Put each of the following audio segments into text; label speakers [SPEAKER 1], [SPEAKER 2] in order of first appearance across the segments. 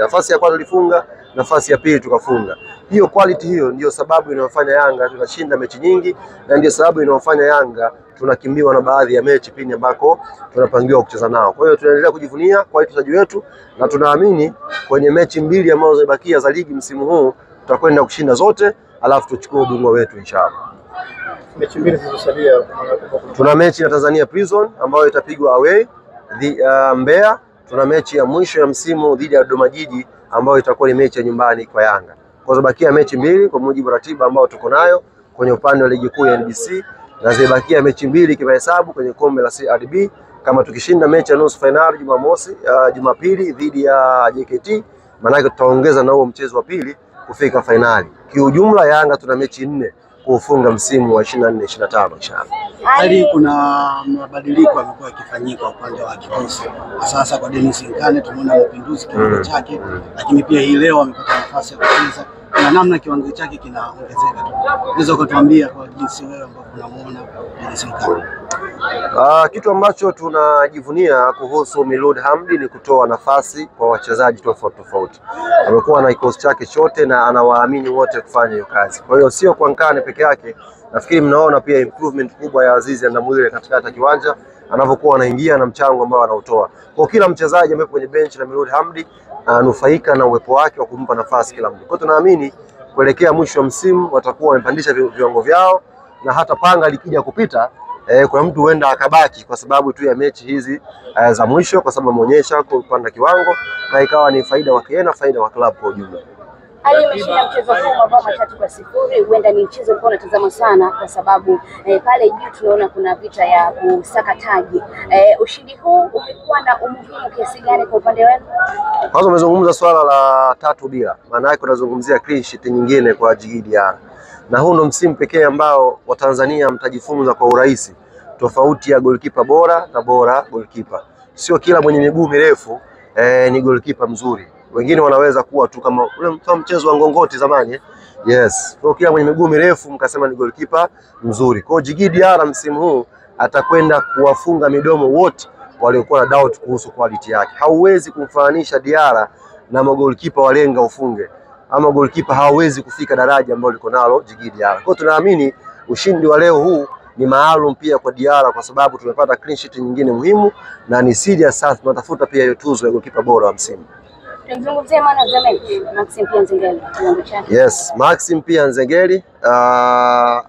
[SPEAKER 1] Nafasi ya kwanza tulifunga, nafasi ya pili tukafunga. Hiyo quality hiyo ndio sababu inayofanya Yanga tunashinda mechi nyingi, na ndio sababu inayofanya Yanga tunakimbiwa na baadhi ya mechi pindi ambako tunapangiwa kucheza nao. Kwa hiyo tunaendelea kujivunia kwa wachezaji wetu, na tunaamini kwenye mechi mbili ambazo zimebakia za ligi msimu huu tutakwenda kushinda zote, alafu tuchukue ubingwa wetu inshallah.
[SPEAKER 2] Mechi mbili zilizosalia,
[SPEAKER 1] tuna mechi na Tanzania Prison ambayo itapigwa away Mbeya. Tuna mechi ya mwisho ya msimu dhidi ya Dodoma Jiji ambayo itakuwa ni mechi ya nyumbani kwa Yanga. Kwa sababu bakia mechi mbili kwa mujibu wa ratiba ambao tuko nayo kwenye upande wa ligi kuu ya NBC, na zibakia mechi mbili kimahesabu kwenye kombe la CRDB. Kama tukishinda mechi ya nusu finali Jumapili dhidi ya JKT, maana tutaongeza na huo mchezo wa pili kufika finali. Kiujumla Yanga tuna mechi 4 kufunga msimu wa 24-25 inshallah.
[SPEAKER 3] Hali kuna mabadiliko yamekuwa yakifanyika upande wa kikosi. Sasa kwa Dennis Nkane tumeona mapinduzi kiwango chake, lakini pia hii leo amepata nafasi ya kucheza na namna kiwango chake kinaongezeka tu. Unaweza kutuambia kwa jinsi wewe ambavyo unamuona Dennis Nkane?
[SPEAKER 1] Kitu ambacho tunajivunia kuhusu Miloud Hamdi ni kutoa nafasi kwa wachezaji tofauti. Amekuwa na kikosi chake chote na anawaamini wote kufanya hiyo kazi. Kwa hiyo sio kwa Nkane peke yake. Nafikiri mnaona pia improvement kubwa ya Azizi Ndamwile katika kiwanja anavyokuwa anaingia na mchango ambao anaotoa. Kwa kila mchezaji ambaye kwenye bench na Miloud Hamdi anufaika na uwepo wake wa kumpa nafasi kila mtu. Kwa hiyo tunaamini kuelekea mwisho wa msimu watakuwa wamepandisha viwango vyao, na hata panga likija kupita kuna mtu huenda akabaki kwa sababu tu ya mechi hizi za mwisho, kwa sababu ameonyesha kupanda kiwango na ikawa ni faida wake na faida wa club kwa ujumla.
[SPEAKER 4] Ali ameshinda mchezo huu mabao 3-0. Huenda ni mchezo ulikuwa unatazama sana kwa sababu pale juu tunaona kuna vita ya kusaka taji. Ushindi huu umekuwa na umuhimu kiasi gani kwa upande wenu?
[SPEAKER 1] Kwanza umezungumza swala la 3-0. Maana yake unazungumzia clean sheet nyingine kwa Djigui Diarra. Na huu ndo msimu pekee ambao Watanzania mtajifunza kwa urahisi tofauti ya goalkeeper bora na bora goalkeeper. Sio kila mwenye miguu mirefu ni goalkeeper mzuri. Wengine wanaweza kuwa tu kama ule mchezo wa ngongoti zamani. Yes. Kwa kila mwenye miguu mirefu mkasema ni goalkeeper mzuri. Kwa Djigui Diarra msimu huu atakwenda kuwafunga midomo wote waliokuwa na doubt kuhusu quality yake. Hauwezi kumfananisha Diarra na magolikipa walenga ufunge, ama goalkeeper hawezi kufika daraja ambalo liko nalo Djigui Diarra. Kwa tunaamini ushindi wa leo huu ni maalum pia kwa Diarra kwa sababu tumepata clean sheet nyingine muhimu, na ni serious sasa tunatafuta pia hiyo tuzo ya goalkeeper bora wa msimu.
[SPEAKER 4] Tunazungumzia man of the match Maxim Pia Nzengeli.
[SPEAKER 1] Yes, Maxim Pia Nzengeli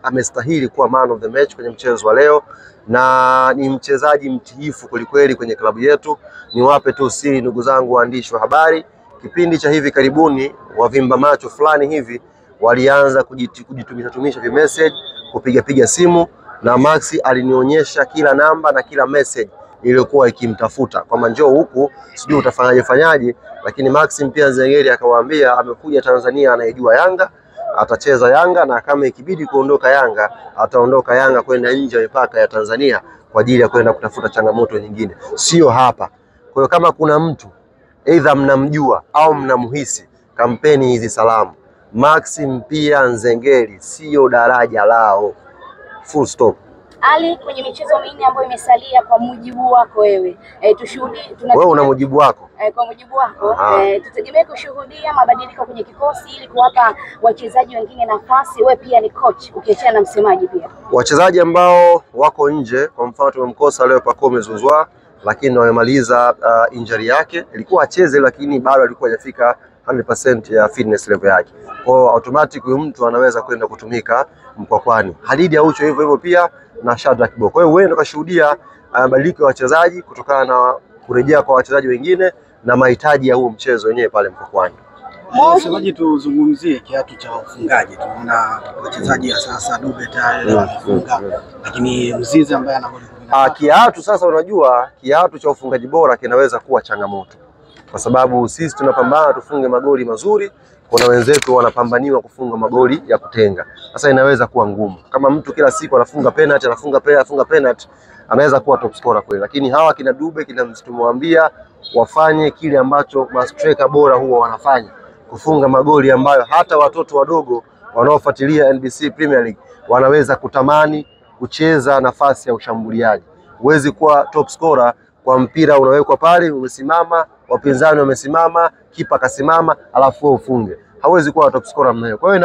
[SPEAKER 1] amestahili kuwa man of the match kwenye mchezo wa leo, na ni mchezaji mtiifu kwelikweli kwenye klabu yetu. Niwape tu siri ndugu zangu waandishi wa habari, kipindi cha hivi karibuni wavimba macho fulani hivi walianza kujitumisha message, kupiga simu, na Maxi alinionyesha kila namba na kila message iliyokuwa ikimtafuta kwamba njoo huku sijui utafanyaje, lakini Maxim Pia Nzengeli akawaambia amekuja Tanzania, anayejua Yanga, atacheza Yanga, na kama ikibidi kuondoka Yanga ataondoka Yanga kwenda nje ya mipaka ya Tanzania kwa ajili ya kwenda kutafuta changamoto nyingine, sio hapa. Kwa hiyo kama kuna mtu aidha mnamjua au mnamhisi, kampeni hizi salamu. Maxim Pia Nzengeli sio daraja lao. Full stop.
[SPEAKER 4] Ali, kwenye michezo minne ambayo imesalia kwa mujibu wako wewe, tushuhudie
[SPEAKER 1] wewe una mujibu wako?
[SPEAKER 4] Kwa mujibu wako, tutegemea kushuhudia mabadiliko kwenye kikosi ili kuwapa wachezaji wengine nafasi. Wewe pia ni coach ukiachana na msemaji pia.
[SPEAKER 1] Wachezaji ambao wako nje, kwa mfano tumemkosa leo Pacome Zouzoua, lakini wamemaliza injury yake. Ilikuwa acheze lakini bado alikuwa hajafika 100% ya fitness level yake. Kwa automatic huyu mtu anaweza kwenda kutumika Mkwakwani. Halidi Aucho hivyo pia na Shadrack Boko. Kwa hiyo wewe ukashuhudia mabadiliko ya wachezaji kutokana na kurejea kwa wachezaji wengine na mahitaji ya huo mchezo wenyewe pale Mkwakwani.
[SPEAKER 3] Msemaji, tuzungumzie kiatu cha ufungaji. Tunaona wachezaji sasa Dube tayari wanafunga, lakini Mzize ambaye anagola
[SPEAKER 1] kiatu sasa, unajua kiatu cha ufungaji bora kinaweza kuwa changamoto, kwa sababu sisi tunapambana tufunge magoli mazuri, kuna wenzetu wanapambaniwa kufunga magoli ya kutenga. Sasa inaweza kuwa ngumu. Kama mtu kila siku anafunga penalty, anaweza kuwa top scorer kweli, lakini hawa kina Dube kina tumwambia wafanye kile ambacho mastreka bora huwa wanafanya, kufunga magoli ambayo hata watoto wadogo wanaofuatilia NBC Premier League wanaweza kutamani kucheza nafasi ya ushambuliaji. Huwezi kuwa top scorer kwa mpira unawekwa pale umesimama wapinzani wamesimama, kipa kasimama, alafu wewe ufunge. Hawezi kuwa top scorer mnayo. Kwa hiyo